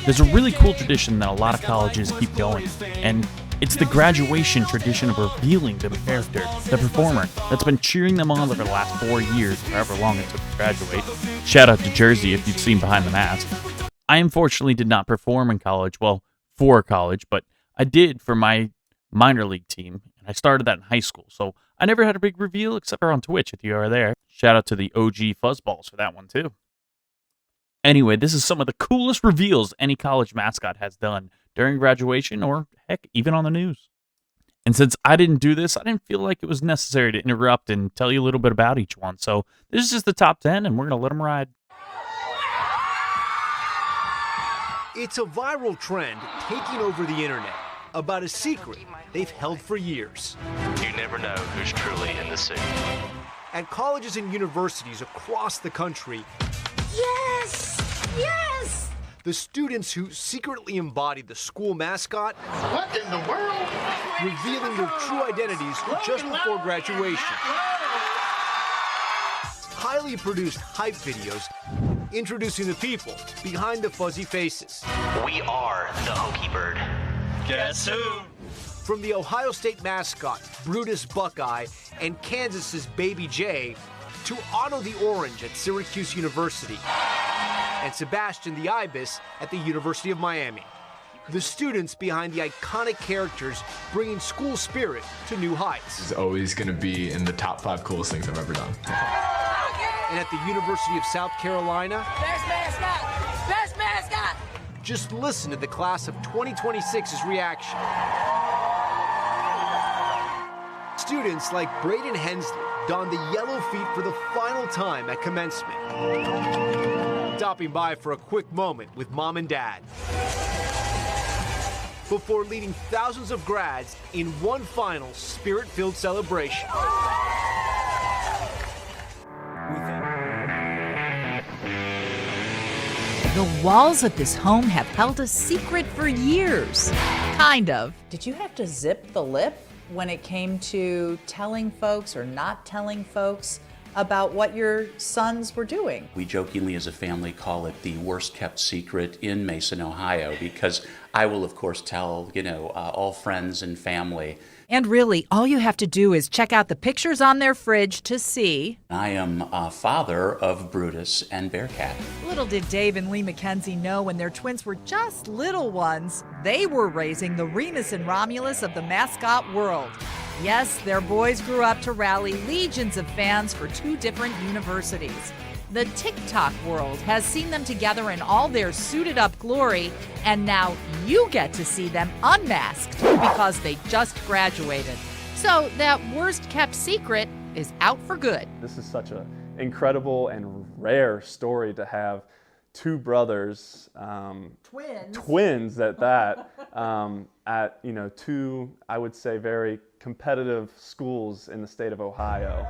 There's a really cool tradition that a lot of colleges keep going, and it's the graduation tradition of revealing the character, the performer, that's been cheering them on for the last 4 years, however long it took to graduate. Shout out to Jersey if you've seen Behind the Mask. I unfortunately did not perform in college, well, for college, but I did for my minor league team, and I started that in high school, so I never had a big reveal except for on Twitch if you are there. Shout out to the OG Fuzzballs for that one too. Anyway, this is some of the coolest reveals any college mascot has done during graduation or, heck, even on the news. And since I didn't do this, I didn't feel like it was necessary to interrupt and tell you a little bit about each one. So this is just the top 10, and we're going to let them ride. It's a viral trend taking over the internet about a secret they've held for years. You never know who's truly in the city. At colleges and universities across the country, Yes! Yes! the students who secretly embody the school mascot What in the world? revealing their true identities just before graduation. Highly produced hype videos introducing the people behind the fuzzy faces. We are the Hokey Bird. Guess who? From the Ohio State mascot, Brutus Buckeye, and Kansas's Baby J, to Otto the Orange at Syracuse University, and Sebastian the Ibis at the University of Miami. The students behind the iconic characters bringing school spirit to new heights. It's always going to be in the top 5 coolest things I've ever done. And at the University of South Carolina, Best mascot! Best mascot! just listen to the class of 2026's reaction. Students like Braden Hensley donned the yellow feet for the final time at commencement, stopping by for a quick moment with mom and dad, before leading thousands of grads in one final spirit-filled celebration. The walls of this home have held a secret for years. Kind of. Did you have to zip the lip when it came to telling folks or not telling folks about what your sons were doing? We jokingly as a family call it the worst kept secret in Mason, Ohio, because I will of course tell, all friends and family. And really, all you have to do is check out the pictures on their fridge to see. I am a father of Brutus and Bearcat. Little did Dave and Lee McKenzie know when their twins were just little ones, they were raising the Remus and Romulus of the mascot world. Yes, their boys grew up to rally legions of fans for 2 different universities. The TikTok world has seen them together in all their suited up glory, and now you get to see them unmasked because they just graduated. So that worst kept secret is out for good. This is such an incredible and rare story to have 2 brothers, twins at that, at 2, I would say, very competitive schools in the state of Ohio.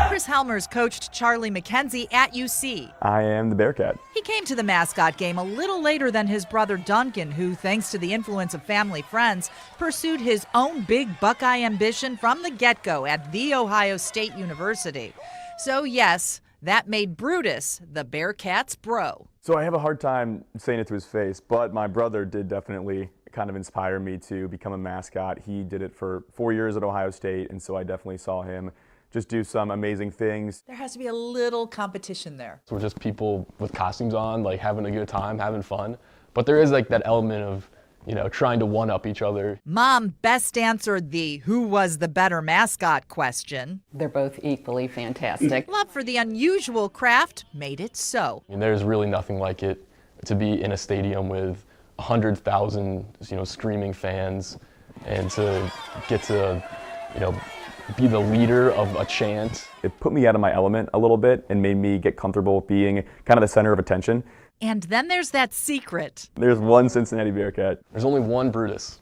Chris Helmers coached Charlie McKenzie at UC. I am the Bearcat. He came to the mascot game a little later than his brother Duncan, who, thanks to the influence of family friends, pursued his own big Buckeye ambition from the get-go at The Ohio State University. So yes, that made Brutus the Bearcat's bro. So I have a hard time saying it to his face, but my brother did definitely kind of inspire me to become a mascot. He did it for 4 years at Ohio State, and so I definitely saw him just do some amazing things. There has to be a little competition there. So we're just people with costumes on, like having a good time, having fun. But there is like that element of, trying to one-up each other. Mom best answered the who was the better mascot question. They're both equally fantastic. Love for the unusual craft made it so. There's really nothing like it to be in a stadium with 100,000, screaming fans, and to get to, be the leader of a chant. It put me out of my element a little bit and made me get comfortable being kind of the center of attention. And then there's that secret. There's one Cincinnati Bearcat. There's only one Brutus.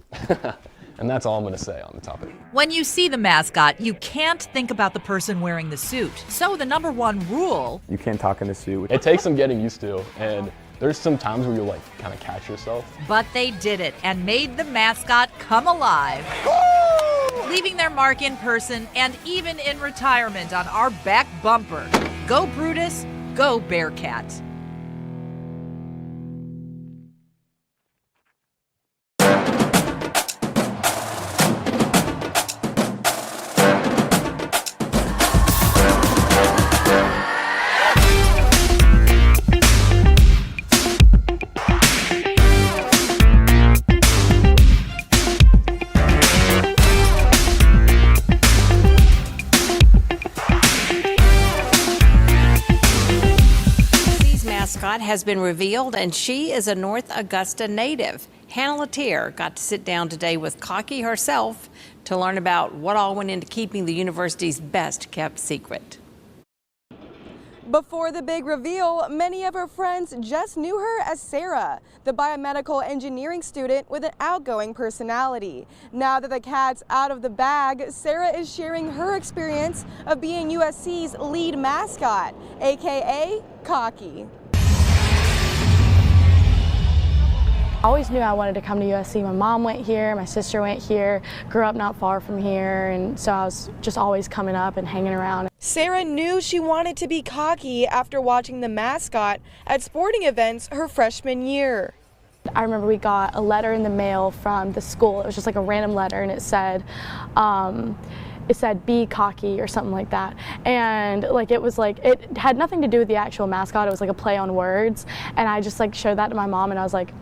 And that's all I'm going to say on the topic. When you see the mascot, you can't think about the person wearing the suit. So the number 1 rule: you can't talk in the suit. It takes some getting used to, and there's some times where you'll kind of catch yourself. But they did it and made the mascot come alive. Leaving their mark in person and even in retirement on our back bumper. Go Brutus, go Bearcat. mascot has been revealed, and she is a North Augusta native. Hannah Latier got to sit down today with Cocky herself to learn about what all went into keeping the university's best-kept secret. Before the big reveal, many of her friends just knew her as Sarah, the biomedical engineering student with an outgoing personality. Now that the cat's out of the bag, Sarah is sharing her experience of being USC's lead mascot, aka Cocky. I always knew I wanted to come to USC. My mom went here, my sister went here, grew up not far from here, and so I was just always coming up and hanging around. Sarah knew she wanted to be Cocky after watching the mascot at sporting events her freshman year. I remember we got a letter in the mail from the school. It was just like a random letter, and it said be cocky or something like that. And like it had nothing to do with the actual mascot. It was like a play on words, and I just like showed that to my mom, and I was like,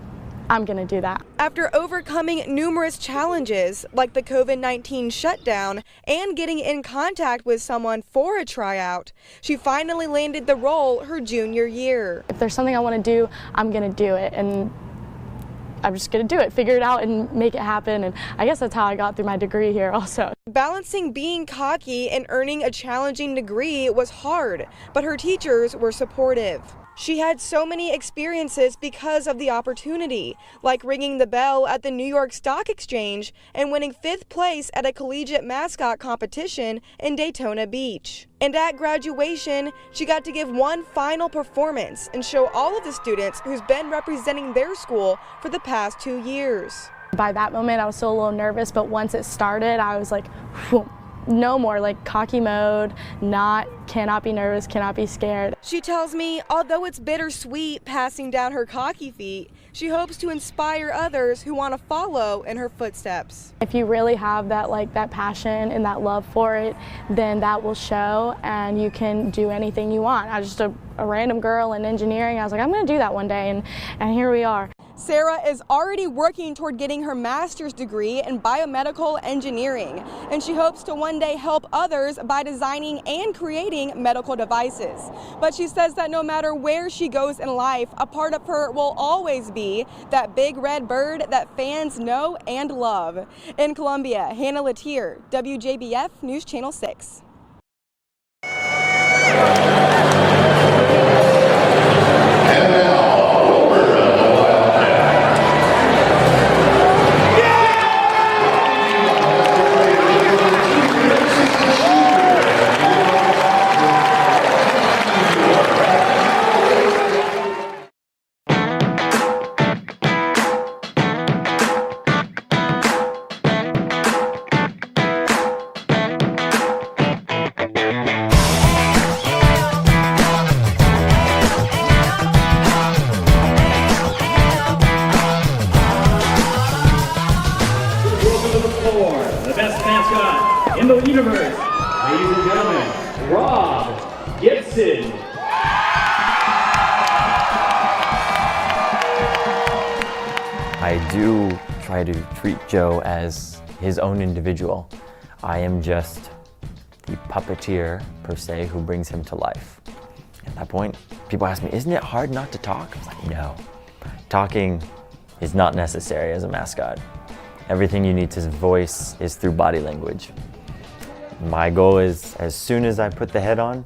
I'm gonna do that. After overcoming numerous challenges like the COVID-19 shutdown and getting in contact with someone for a tryout, she finally landed the role her junior year. If there's something I want to do, I'm gonna do it, and I'm just gonna do it, figure it out and make it happen. And I guess that's how I got through my degree here also. Balancing being cocky and earning a challenging degree was hard, but her teachers were supportive. She had so many experiences because of the opportunity, like ringing the bell at the New York Stock Exchange and winning 5th place at a collegiate mascot competition in Daytona Beach. And at graduation, she got to give one final performance and show all of the students who's been representing their school for the past 2 years. By that moment, I was still a little nervous, but once it started, I was like, whew. No more like cocky mode, cannot be nervous, cannot be scared. She tells me, although it's bittersweet passing down her cocky feet, she hopes to inspire others who want to follow in her footsteps. If you really have that passion and that love for it, then that will show and you can do anything you want. I was just a random girl in engineering. I was like, I'm gonna do that one day, and here we are. Sarah is already working toward getting her master's degree in biomedical engineering, and she hopes to one day help others by designing and creating medical devices. But she says that no matter where she goes in life, a part of her will always be that big red bird that fans know and love. In Columbia, Hannah Latier, WJBF News Channel 6. The best mascot in the universe, ladies and gentlemen, Rob Gibson. I do try to treat Joe as his own individual. I am just the puppeteer, per se, who brings him to life. At that point, people ask me, isn't it hard not to talk? I'm like, no. Talking is not necessary as a mascot. Everything you need to voice is through body language. My goal is, as soon as I put the head on,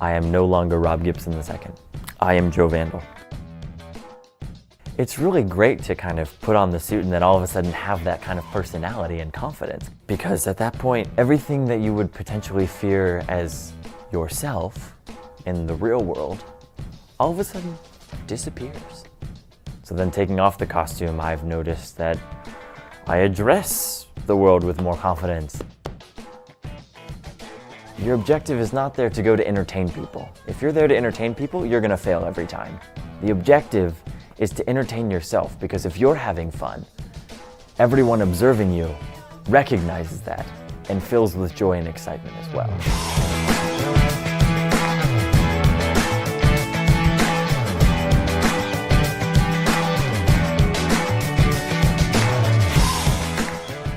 I am no longer Rob Gibson II. I am Joe Vandal. It's really great to kind of put on the suit and then all of a sudden have that kind of personality and confidence. Because at that point, everything that you would potentially fear as yourself in the real world, all of a sudden disappears. So then taking off the costume, I've noticed that I address the world with more confidence. Your objective is not there to go to entertain people. If you're there to entertain people, you're gonna fail every time. The objective is to entertain yourself, because if you're having fun, everyone observing you recognizes that and fills with joy and excitement as well.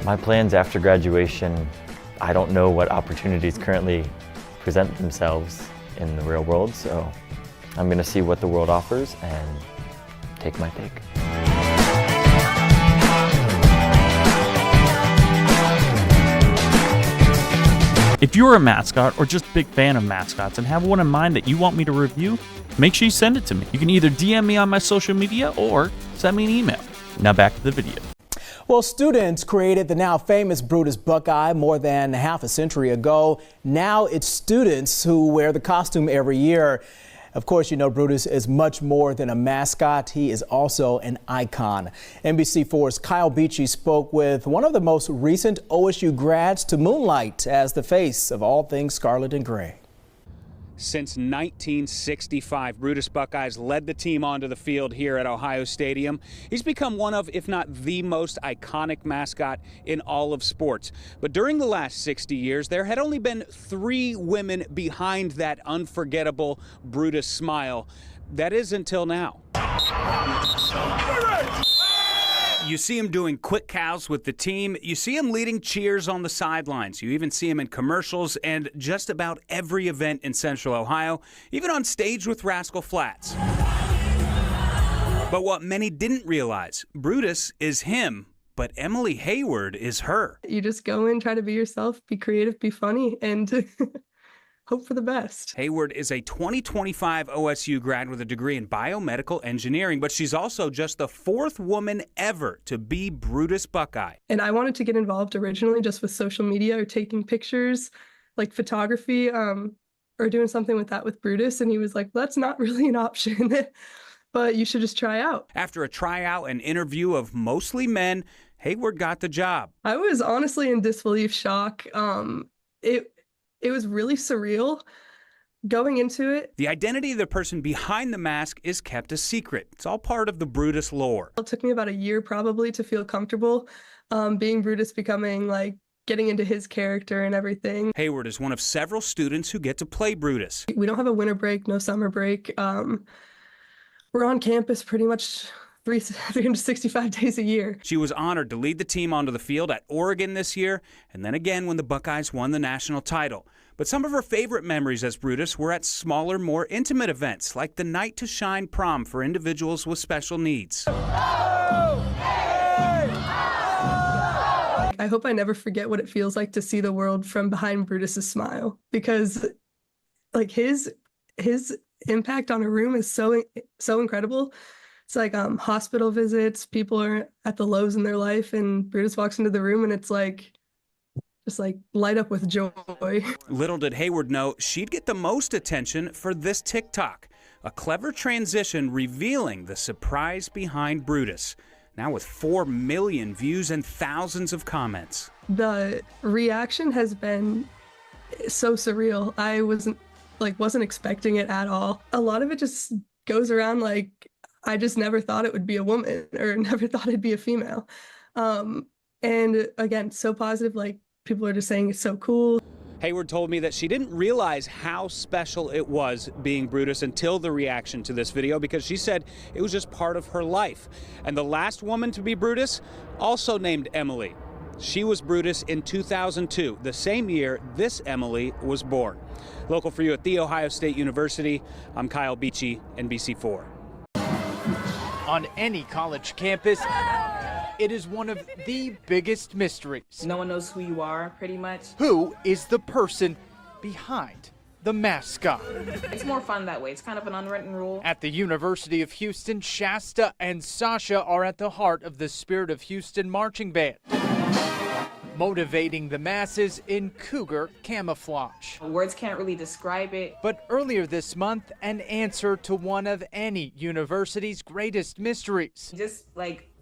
My plans after graduation, I don't know what opportunities currently present themselves in the real world, so I'm going to see what the world offers and take my pick. If you're a mascot or just a big fan of mascots and have one in mind that you want me to review, make sure you send it to me. You can either DM me on my social media or send me an email. Now back to the video. Well, students created the now famous Brutus Buckeye more than half a century ago. Now it's students who wear the costume every year. Of course, you know Brutus is much more than a mascot. He is also an icon. NBC4's Kyle Beachy spoke with one of the most recent OSU grads to moonlight as the face of all things scarlet and gray. Since 1965, Brutus Buckeyes led the team onto the field here at Ohio Stadium. He's become one of, if not the most iconic mascot in all of sports. But during the last 60 years, there had only been 3 women behind that unforgettable Brutus smile. That is until now. You see him doing quick cows with the team. You see him leading cheers on the sidelines. You even see him in commercials and just about every event in Central Ohio, even on stage with Rascal Flatts. But what many didn't realize, Brutus is him, but Emily Hayward is her. You just go in, try to be yourself, be creative, be funny, and hope for the best. Hayward is a 2025 OSU grad with a degree in biomedical engineering, but she's also just the 4th woman ever to be Brutus Buckeye. And I wanted to get involved originally just with social media or taking pictures, like photography, or doing something with that with Brutus. And he was like, that's not really an option, but you should just try out. After a tryout and interview of mostly men, Hayward got the job. I was honestly in disbelief shock. It was really surreal going into it. The identity of the person behind the mask is kept a secret. It's all part of the Brutus lore. It took me about a year probably to feel comfortable being Brutus, getting into his character and everything. Hayward is one of several students who get to play Brutus. We don't have a winter break, no summer break. We're on campus pretty much 365 days a year. She was honored to lead the team onto the field at Oregon this year, and then again when the Buckeyes won the national title. But some of her favorite memories as Brutus were at smaller, more intimate events, like the Night to Shine prom for individuals with special needs. I hope I never forget what it feels like to see the world from behind Brutus's smile, because his impact on a room is so incredible. It's like hospital visits, people are at the lows in their life, and Brutus walks into the room and it's just light up with joy. Little did Hayward know she'd get the most attention for this TikTok, a clever transition revealing the surprise behind Brutus, now with 4 million views and thousands of comments. The reaction has been so surreal. I wasn't expecting it at all. A lot of it just goes around I just never thought it would be a woman, or never thought it'd be a female. And again, so positive, people are just saying it's so cool. Hayward told me that she didn't realize how special it was being Brutus until the reaction to this video, because she said it was just part of her life. And the last woman to be Brutus, also named Emily. She was Brutus in 2002, the same year this Emily was born. Local for you at The Ohio State University, I'm Kyle Beachy, NBC4. On any college campus, it is one of the biggest mysteries. No one knows who you are, pretty much. Who is the person behind the mascot? It's more fun that way. It's kind of an unwritten rule. At the University of Houston, Shasta and Sasha are at the heart of the Spirit of Houston marching band, motivating the masses in cougar camouflage. Words can't really describe it. But earlier this month, an answer to one of any university's greatest mysteries. Just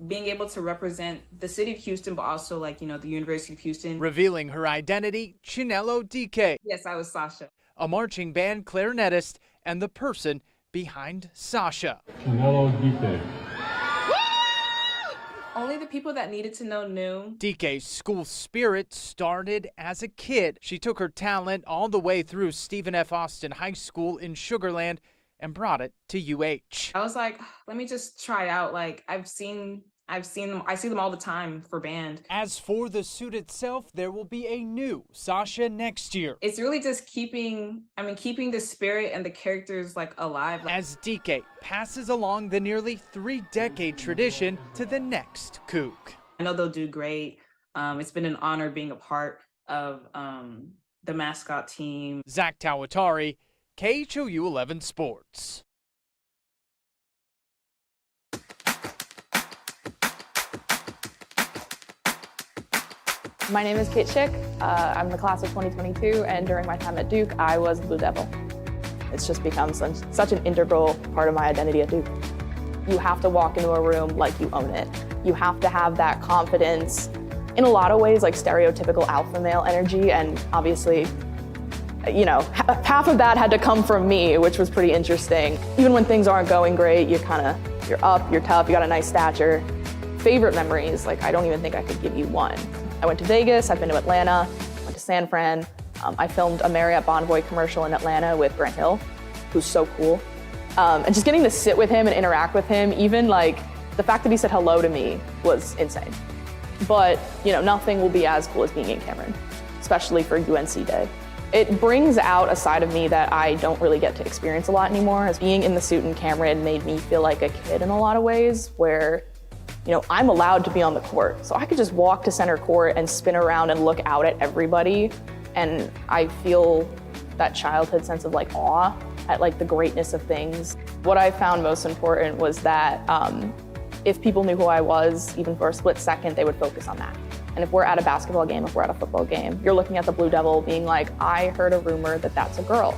being able to represent the city of Houston, but also the University of Houston. Revealing her identity, Chinelo DK. Yes, I was Sasha. A marching band clarinetist and the person behind Sasha. Chinelo DK. Only the people that needed to know knew. DK's school spirit started as a kid. She took her talent all the way through Stephen F. Austin High School in Sugar Land and brought it to UH. I was like, let me just try out. I've seen I see them all the time for band. As for the suit itself, there will be a new Sasha next year. It's really just keeping the spirit and the characters like alive. As DK passes along the nearly 3-decade tradition to the next kook. I know they'll do great. It's been an honor being a part of the Mascot team. Zach Tawatari, KHOU 11 Sports. My name is Kate Schick. I'm the class of 2022, and during my time at Duke, I was Blue Devil. It's just become such an integral part of my identity at Duke. You have to walk into a room like you own it. You have to have that confidence, in a lot of ways, like stereotypical alpha male energy, and obviously, half of that had to come from me, which was pretty interesting. Even when things aren't going great, you're up, you're tough, you got a nice stature. Favorite memories, I don't even think I could give you one. I went to Vegas, I've been to Atlanta, went to San Fran. I filmed a Marriott Bonvoy commercial in Atlanta with Grant Hill, who's so cool. And just getting to sit with him and interact with him, even the fact that he said hello to me was insane. But, nothing will be as cool as being in Cameron, especially for UNC Day. It brings out a side of me that I don't really get to experience a lot anymore, as being in the suit in Cameron made me feel like a kid in a lot of ways, where I'm allowed to be on the court. So I could just walk to center court and spin around and look out at everybody. And I feel that childhood sense of awe at the greatness of things. What I found most important was that if people knew who I was, even for a split second, they would focus on that. And if we're at a basketball game, if we're at a football game, you're looking at the Blue Devil being like, I heard a rumor that that's a girl.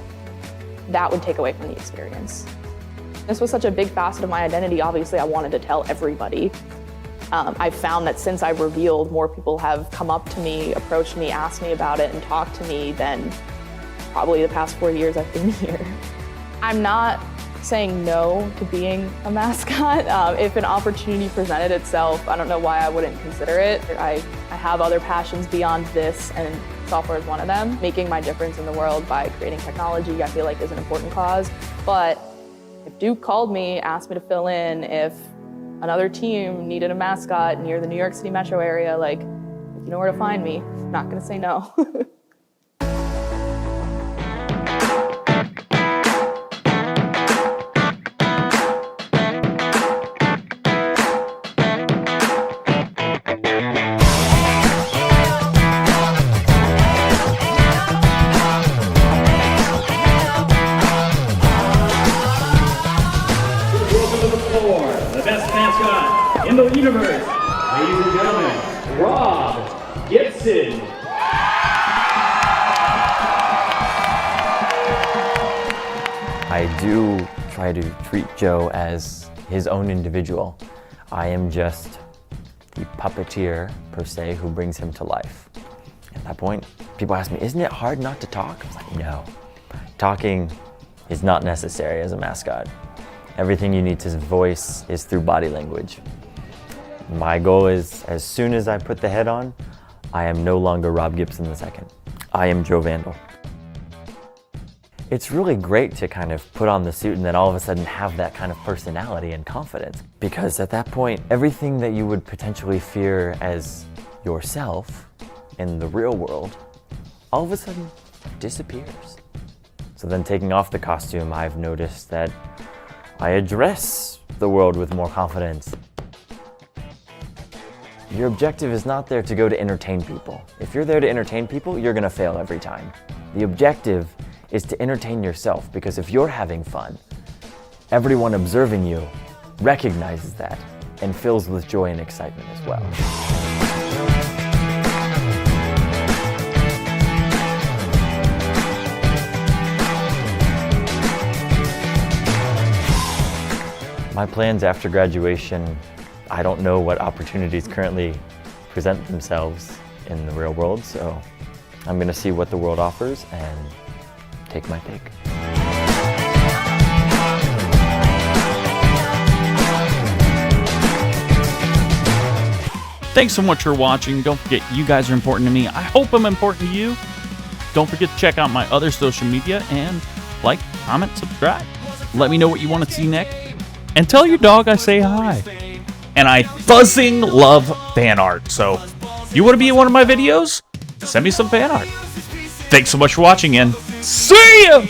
That would take away from the experience. This was such a big facet of my identity. Obviously, I wanted to tell everybody. I've found that since I've revealed, more people have come up to me, approached me, asked me about it, and talked to me than probably the past 4 years I've been here. I'm not saying no to being a mascot. If an opportunity presented itself, I don't know why I wouldn't consider it. I have other passions beyond this, and software is one of them. Making my difference in the world by creating technology, I feel like, is an important cause. But if Duke called me, asked me to fill in, if another team needed a mascot near the New York City metro area, if you know where to find me, I'm not gonna say no. In the universe, ladies and gentlemen, Rob Gibson. I do try to treat Joe as his own individual. I am just the puppeteer, per se, who brings him to life. At that point, people ask me, isn't it hard not to talk? I was like, no. Talking is not necessary as a mascot. Everything you need to voice is through body language. My goal is, as soon as I put the head on, I am no longer Rob Gibson II. I am Joe Vandal. It's really great to kind of put on the suit and then all of a sudden have that kind of personality and confidence. Because at that point, everything that you would potentially fear as yourself in the real world, all of a sudden disappears. So then taking off the costume, I've noticed that I address the world with more confidence. Your objective is not there to go to entertain people. If you're there to entertain people, you're gonna fail every time. The objective is to entertain yourself, because if you're having fun, everyone observing you recognizes that and fills with joy and excitement as well. My plans after graduation, I don't know what opportunities currently present themselves in the real world, so I'm gonna see what the world offers and take my pick. Thanks so much for watching. Don't forget, you guys are important to me. I hope I'm important to you. Don't forget to check out my other social media and like, comment, subscribe. Let me know what you want to see next. And tell your dog I say hi. and I buzzing love fan art. So, if you want to be in one of my videos, send me some fan art. Thanks so much for watching, and see ya!